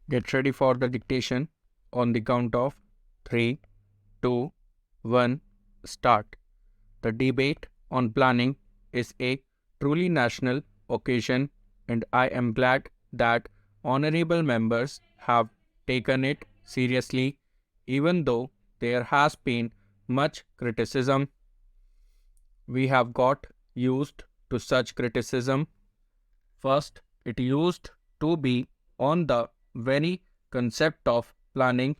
Get ready for the dictation on the count of 3, 2, 1, start. The debate on planning is a truly national occasion, and I am glad that honorable members have taken it seriously, even though there has been much criticism. We have got used to such criticism. First, it used to be on the very concept of planning.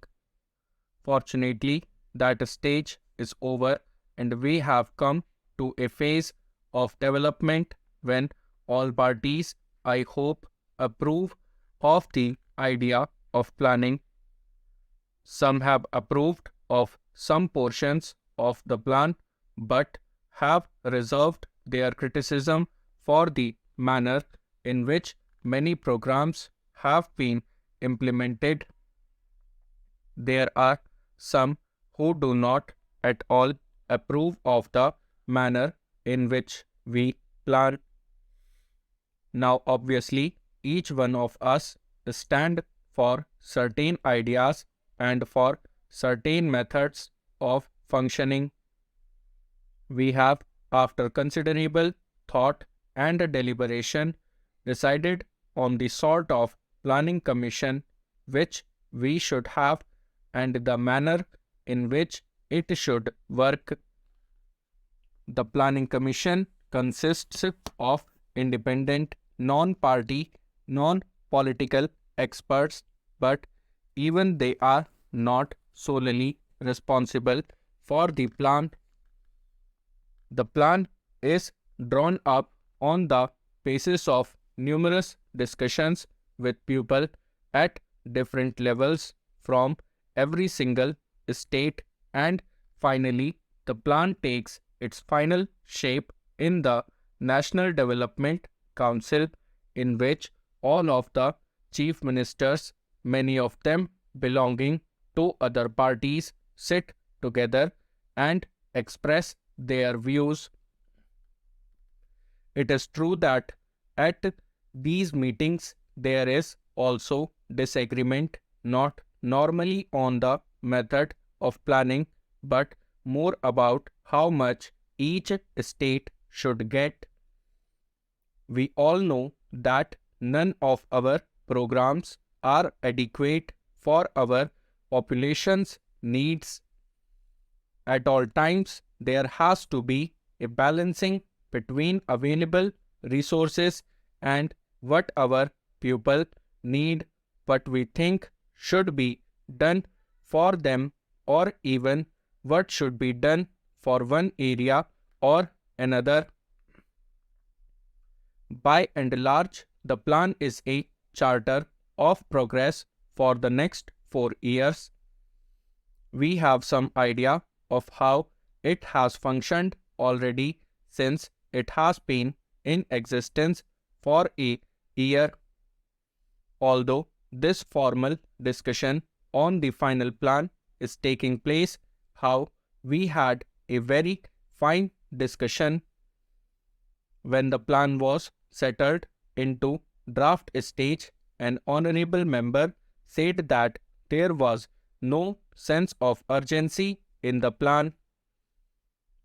Fortunately, that stage is over and we have come to a phase of development when all parties, I hope, approve of the idea of planning. Some have approved of some portions of the plan but have reserved their criticism for the manner in which many programs have been implemented. There are some who do not at all approve of the manner in which we plan. Now, obviously, each one of us stand for certain ideas and for certain methods of functioning. We have, after considerable thought and deliberation, decided on the sort of planning commission which we should have and the manner in which it should work. The planning commission consists of independent, non-party, non-political experts, but even they are not solely responsible for the plan. The plan is drawn up on the basis of numerous discussions with people at different levels from every single state, and finally the plan takes its final shape in the National Development Council, in which all of the chief ministers, many of them belonging to other parties, sit together and express their views. It is true that at these meetings there is also disagreement, not normally on the method of planning, but more about how much each state should get. We all know that none of our programs are adequate for our population's needs. At all times, there has to be a balancing between available resources and what our people need, what we think should be done for them, or even what should be done for one area or another. By and large, the plan is a charter of progress for the next 4 years. We have some idea of how it has functioned already since it has been in existence for a year. Although this formal discussion on the final plan is taking place, how we had a very fine discussion when the plan was settled into draft stage. An honorable member said that there was no sense of urgency in the plan.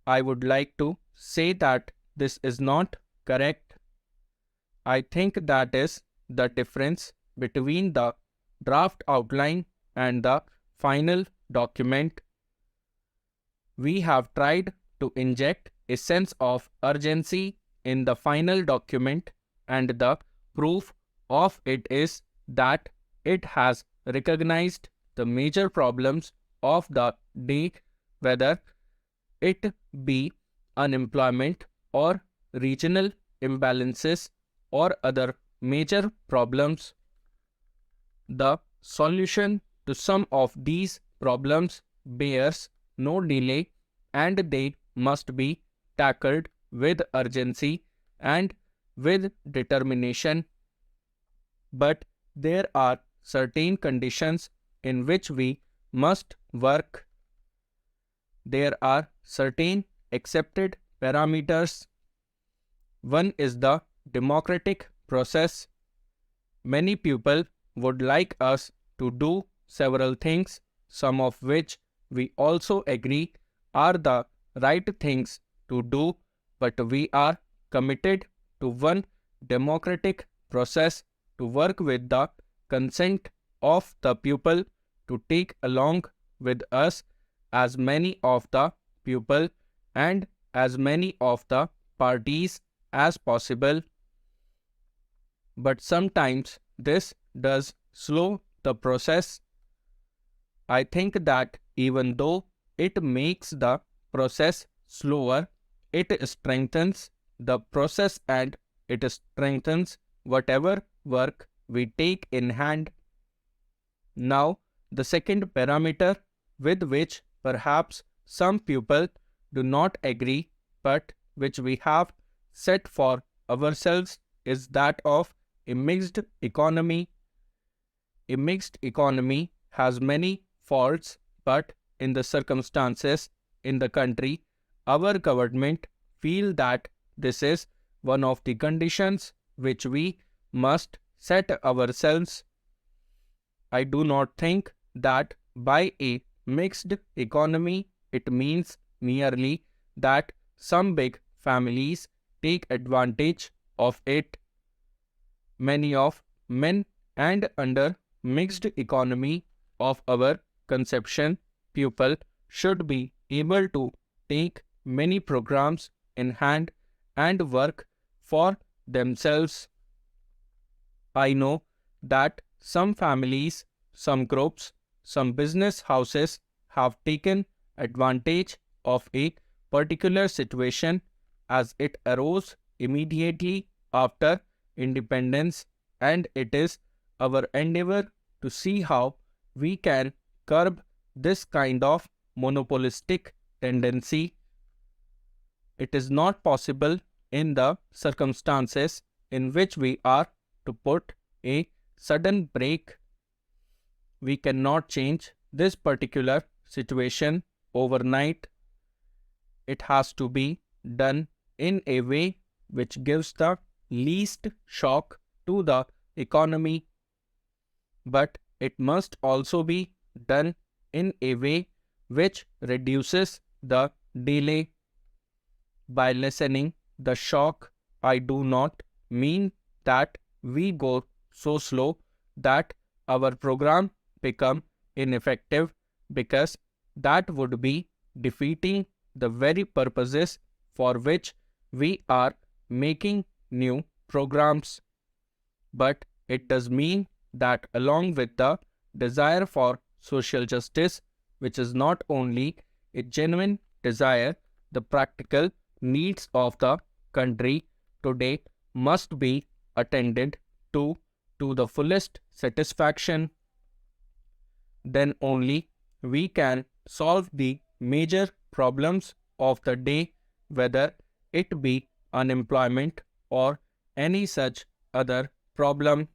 I would like to say that this is not correct. I think that is the difference between the draft outline and the final document. We have tried to inject a sense of urgency in the final document, and the proof of it is that it has recognized the major problems of the day, whether it be unemployment or regional imbalances or other major problems. The solution to some of these problems bears no delay, and they must be tackled with urgency and with determination. But there are certain conditions in which we must work. There are certain accepted parameters. One is the democratic process. Many people would like us to do several things, some of which we also agree are the right things to do, but we are committed to one democratic process to work with the consent of the pupil to take along with us as many of the pupil and as many of the parties as possible. But sometimes this does slow the process. I think that even though it makes the process slower, it strengthens the process and it strengthens whatever work we take in hand. Now, the second parameter with which perhaps some people do not agree, but which we have set for ourselves is that of a mixed economy. A mixed economy has many faults, but in the circumstances in the country, our government feel that this is one of the conditions which we must set ourselves. I do not think that by a mixed economy it means merely that some big families take advantage of it. Many of men and under mixed economy of our conception, pupil should be able to take many programs in hand and work for themselves. I know that some families, some groups, some business houses have taken advantage of a particular situation as it arose immediately after independence, and it is our endeavor to see how we can curb this kind of monopolistic tendency. It is not possible in the circumstances in which we are to put a sudden break. We cannot change this particular situation overnight. It has to be done in a way which gives the least shock to the economy, but it must also be done in a way which reduces the delay. By lessening the shock, I do not mean that we go so slow that our program become ineffective, because that would be defeating the very purposes for which we are making new programs. But it does mean that along with the desire for social justice, which is not only a genuine desire, the practical needs of the country today must be attended to the fullest satisfaction. Then only we can solve the major problems of the day, whether it be unemployment or any such other problem.